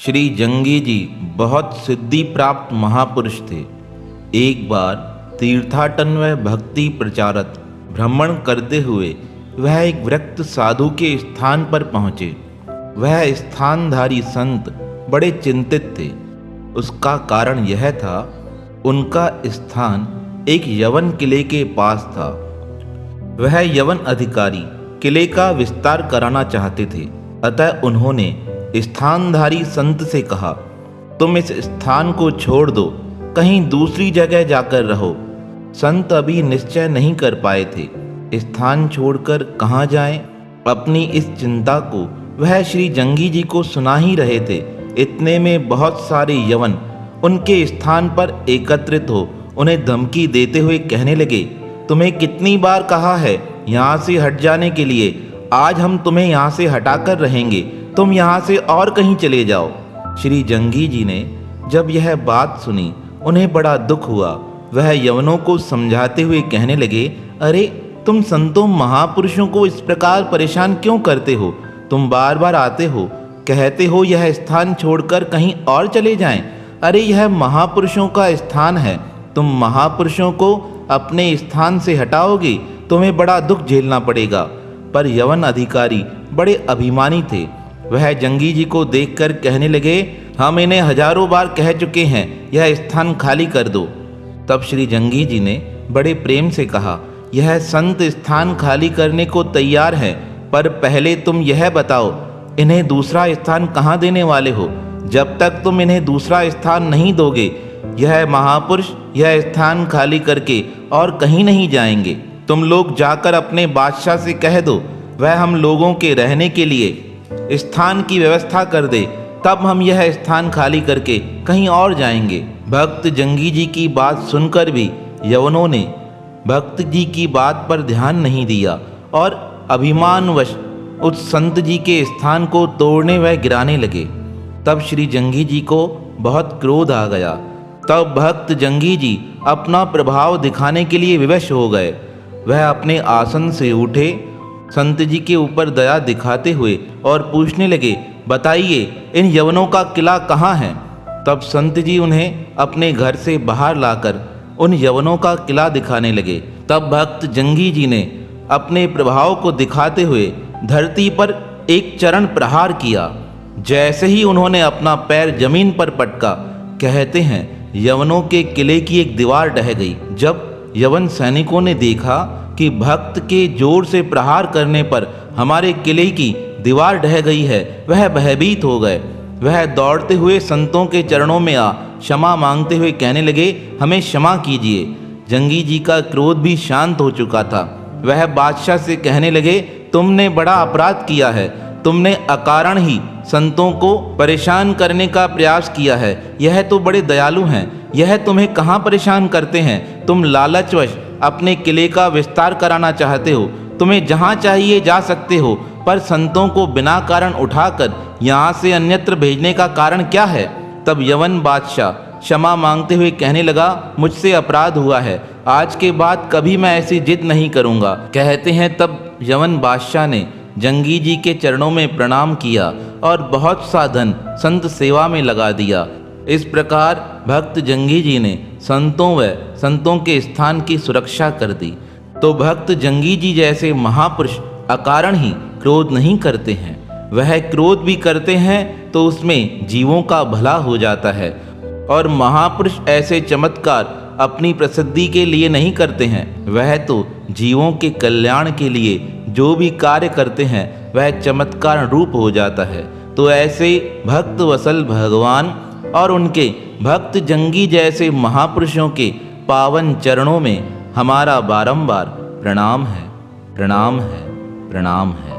श्री जंगी जी बहुत सिद्धि प्राप्त महापुरुष थे। एक बार तीर्थाटन व भक्ति प्रचारक भ्रमण करते हुए वह एक विरक्त साधु के स्थान पर पहुँचे। वह स्थानधारी संत बड़े चिंतित थे। उसका कारण यह था, उनका स्थान एक यवन किले के पास था। वह यवन अधिकारी किले का विस्तार कराना चाहते थे। अतः उन्होंने स्थानधारी संत से कहा, तुम इस स्थान को छोड़ दो, कहीं दूसरी जगह जाकर रहो। संत अभी निश्चय नहीं कर पाए थे स्थान छोड़कर कहाँ जाएं। अपनी इस चिंता को वह श्री जंगी जी को सुना ही रहे थे। इतने में बहुत सारे यवन उनके स्थान पर एकत्रित हो उन्हें धमकी देते हुए कहने लगे, तुम्हें कितनी बार कहा है यहाँ से हट जाने के लिए। आज हम तुम्हें यहाँ से हटाकर रहेंगे, तुम यहाँ से और कहीं चले जाओ। श्री जंगी जी ने जब यह बात सुनी उन्हें बड़ा दुख हुआ। वह यवनों को समझाते हुए कहने लगे, अरे तुम संतों महापुरुषों को इस प्रकार परेशान क्यों करते हो। तुम बार बार आते हो, कहते हो यह स्थान छोड़कर कहीं और चले जाएं। अरे यह महापुरुषों का स्थान है, तुम महापुरुषों को अपने स्थान से हटाओगे, तुम्हें बड़ा दुख झेलना पड़ेगा। पर यवन अधिकारी बड़े अभिमानी थे। वह जंगी जी को देखकर कहने लगे, हम इन्हें हजारों बार कह चुके हैं यह स्थान खाली कर दो। तब श्री जंगी जी ने बड़े प्रेम से कहा, यह संत स्थान खाली करने को तैयार हैं, पर पहले तुम यह बताओ इन्हें दूसरा स्थान कहाँ देने वाले हो। जब तक तुम इन्हें दूसरा स्थान नहीं दोगे, यह महापुरुष यह स्थान खाली करके और कहीं नहीं जाएंगे। तुम लोग जाकर अपने बादशाह से कह दो वह हम लोगों के रहने के लिए स्थान की व्यवस्था कर दे, तब हम यह स्थान खाली करके कहीं और जाएंगे। भक्त जंगी जी की बात सुनकर भी यवनों ने भक्त जी की बात पर ध्यान नहीं दिया और अभिमानवश उस संत जी के स्थान को तोड़ने व गिराने लगे। तब श्री जंगी जी को बहुत क्रोध आ गया। तब भक्त जंगी जी अपना प्रभाव दिखाने के लिए विवश हो गए। वह अपने आसन से उठे, संत जी के ऊपर दया दिखाते हुए और पूछने लगे, बताइए इन यवनों का किला कहाँ है। तब संत जी उन्हें अपने घर से बाहर लाकर उन यवनों का किला दिखाने लगे। तब भक्त जंगी जी ने अपने प्रभाव को दिखाते हुए धरती पर एक चरण प्रहार किया। जैसे ही उन्होंने अपना पैर जमीन पर पटका, कहते हैं यवनों के किले की एक दीवार ढह गई। जब यवन सैनिकों ने देखा कि भक्त के जोर से प्रहार करने पर हमारे किले की दीवार ढह गई है, वह भयभीत हो गए। वह दौड़ते हुए संतों के चरणों में आ क्षमा मांगते हुए कहने लगे, हमें क्षमा कीजिए। जंगी जी का क्रोध भी शांत हो चुका था। वह बादशाह से कहने लगे, तुमने बड़ा अपराध किया है। तुमने अकारण ही संतों को परेशान करने का प्रयास किया है। यह तो बड़े दयालु हैं, यह तुम्हें कहाँ परेशान करते हैं। तुम लालचवश अपने किले का विस्तार कराना चाहते हो। तुम्हें जहाँ चाहिए जा सकते हो, पर संतों को बिना कारण उठाकर यहाँ से अन्यत्र भेजने का कारण क्या है। तब यवन बादशाह क्षमा मांगते हुए कहने लगा, मुझसे अपराध हुआ है, आज के बाद कभी मैं ऐसी जिद नहीं करूँगा। कहते हैं तब यवन बादशाह ने जंगी जी के चरणों में प्रणाम किया और बहुत सा धन संत सेवा में लगा दिया। इस प्रकार भक्त जंगी जी ने संतों व संतों के स्थान की सुरक्षा कर दी। तो भक्त जंगी जी जैसे महापुरुष अकारण ही क्रोध नहीं करते हैं। वह क्रोध भी करते हैं तो उसमें जीवों का भला हो जाता है। और महापुरुष ऐसे चमत्कार अपनी प्रसिद्धि के लिए नहीं करते हैं, वह तो जीवों के कल्याण के लिए जो भी कार्य करते हैं वह चमत्कार रूप हो जाता है। तो ऐसे भक्त वसल भगवान और उनके भक्त जंगी जैसे महापुरुषों के पावन चरणों में हमारा बारंबार प्रणाम है, प्रणाम है, प्रणाम है।